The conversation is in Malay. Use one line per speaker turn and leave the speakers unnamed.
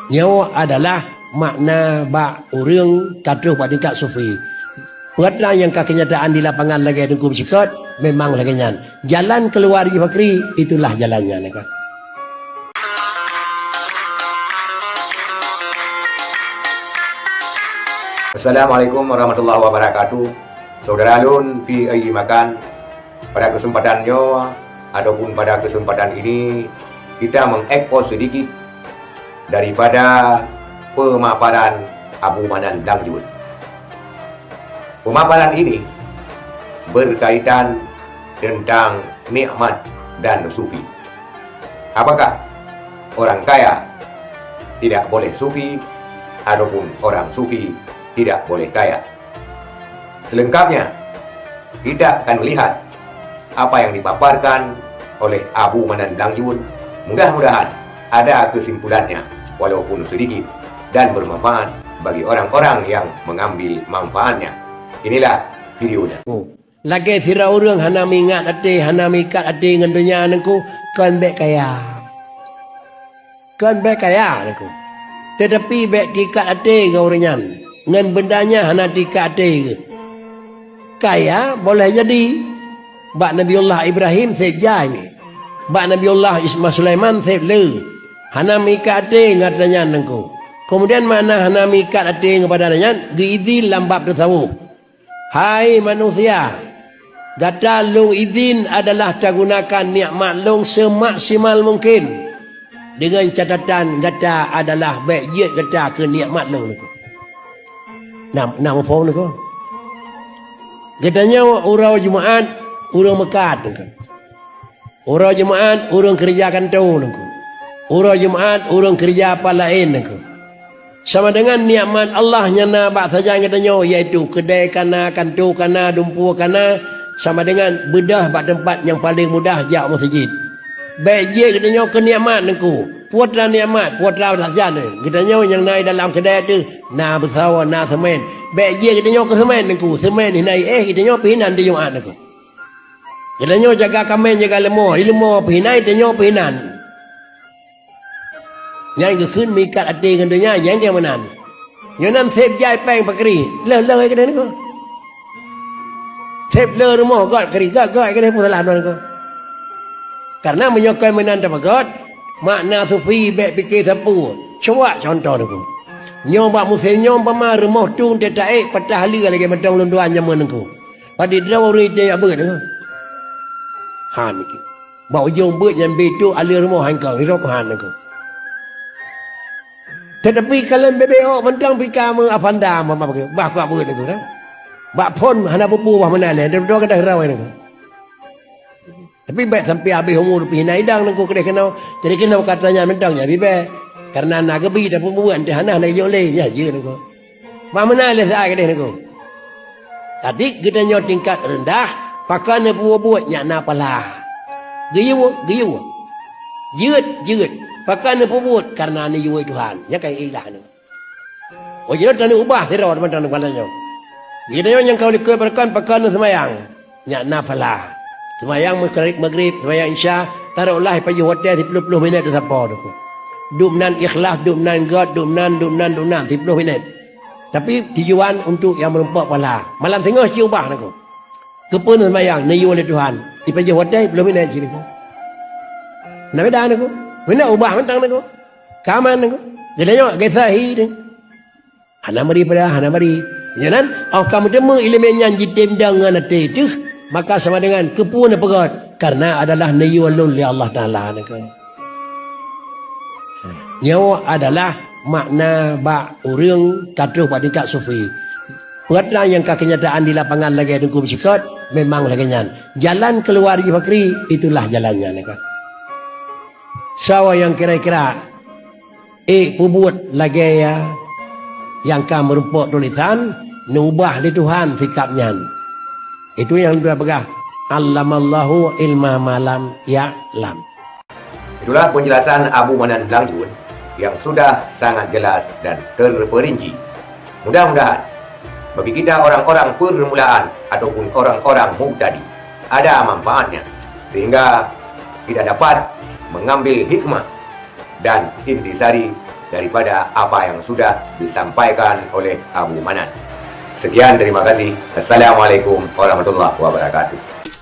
Nyawa adalah makna bak urang katuh pada tingkat sufi. Buatlah yang kenyataan di lapangan lagi dengkum sikot memang lagi nyan. Jalan keluar Haji Fakri itulah jalannya kan.
Assalamualaikum warahmatullahi wabarakatuh. Saudara Alun fi ayyi makan. Pada kesempatannya ataupun pada kesempatan ini kita mengekspos sedikit daripada pemaparan Abu Manan Dangjun. Pemaparan ini berkaitan tentang nikmat dan sufi. Apakah orang kaya tidak boleh sufi ataupun orang sufi tidak boleh kaya? Selengkapnya kita akan melihat apa yang dipaparkan oleh Abu Manan Dangjun. Mudah-mudahan ada kesimpulannya walaupun sedikit dan bermanfaat bagi orang-orang yang mengambil manfaatnya. Inilah videonya.
Lagi tira orang hana mingat ade, hana mikat ade dengan dunia nengku kan bek kaya. Kan bek kaya nengku. Tetapi bek dikat ade dengan orangnya. Dengan bendanya hana dikat ade. Kaya boleh jadi. Bak Nabiullah Ibrahim sejai ni. Bak Nabiullah Ismail Sulaiman sejai. Hana mikat ade dengan orangnya nengku. Kemudian mana hana mikat ade kepada orangnya. Diizin lambab tersawuf. Hai manusia, gata long izin adalah tergunakan nikmat long semaksimal mungkin. Dengan catatan gata adalah baik yet gata ke nikmat long ni. Nama phone ni ko. Katanya urang Jumaat, urang mekat ni. Urang Jumaat, urang kerja kantor ni. Urang Jumaat, urang kerja apa lain ni. Sama dengan nikmat Allah nyana bak saja katanya iaitu kedai kana, kantor kana, dumpu kana, sama dengan bedah bak tempat yang paling mudah jak masjid. Baik je katanya ke nikmat nengku. Puatlah nikmat, puatlah saja ni. Katanya yang naik dalam kedai tu na bersawa na semen. Baik je katanya ke semen nengku. Semen ni naik katanya pihinan di Jumaat nengku. Katanya jaga kamen jaga lemah, lemah pihinai katanya pihinan. Yang ke khun mikat ade dengan dunia yang ke mana? Yang nan sep jai peng pakri. Le ke ni ko. Sep le rumah god kri god ke ni pun salah non ko. Karena menyokoi menan dapat makna sufi bek fikir sapu. Coba contoh ni ko. Nyom bak musim nyom pama rumah tu tetai patah lia lagi matang lunduan nyaman ko. Padi dawri de abet ko. Han ki. Bau jom bet yang betu alir rumah hang kau ni rok han ko. Tetapi kalau BBO mentang pika me apanda mama pakai bah ku apa ni kan. Bak pon hana pupu bah mana le dua kedai rawai ni. Tapi baik sampai habis umur pi naidang nangku kedai kenau. Jadi kenau katanya mentangnya bibe. Karena nak gebi dah pembuat hana nak yo le ya je nangku. Bah mana le sai kedai nangku. Tadi kita nyo tingkat rendah pakai ne buat nya na pala. Giyu. Jeut. Pakai ni pebut karena ni yuai Tuhan. Ya kayak ilah ni. Oh jadi tak ni ubah tidak orang macam mana nyo. Jadi yang kau likui berkan pakai ni semayang. Nyak nafalah. Semayang maghrib, semayang isya. Taruhlah payuh hotel 30 minit tu siapa tu. Dumnan ikhlas, dumnan God, dumnan 30 minit. Tapi tujuan untuk yang merempak pala. Malam tengah si ubah aku. Kepun semayang ni yuai Tuhan. Di payuh hotel 10 minit sini aku. Nak beda aku. Mana ubah mentang ni ko? Kaman ni ko? Jadi nyo kisah ni. Hana mari. Jangan kamu demo elemen yang jitim jangan ate tu. Maka sama dengan kepun pegat karena adalah niyulul li Allah Taala ni ko. Nyawa adalah makna bak urang katuh pada tingkat sufi. Buatlah yang kenyataan di lapangan lagi dengkum sikot memang lagi nyan. Jalan keluar Haji Fakri itulah jalannya ni ko. Sawa yang kira-kira pembuat lagi ya yang kan merumpuk tulisan nubah di Tuhan sikapnya. Itu yang dua pegah. Allamallahu ilma malam ya'lam.
Itulah penjelasan Abu Manan Dangjun yang sudah sangat jelas dan terperinci. Mudah-mudahan bagi kita orang-orang permulaan ataupun orang-orang mubtadi ada manfaatnya sehingga kita dapat mengambil hikmah dan intisari daripada apa yang sudah disampaikan oleh Abu Manan. Sekian, terima kasih. Assalamualaikum warahmatullahi wabarakatuh.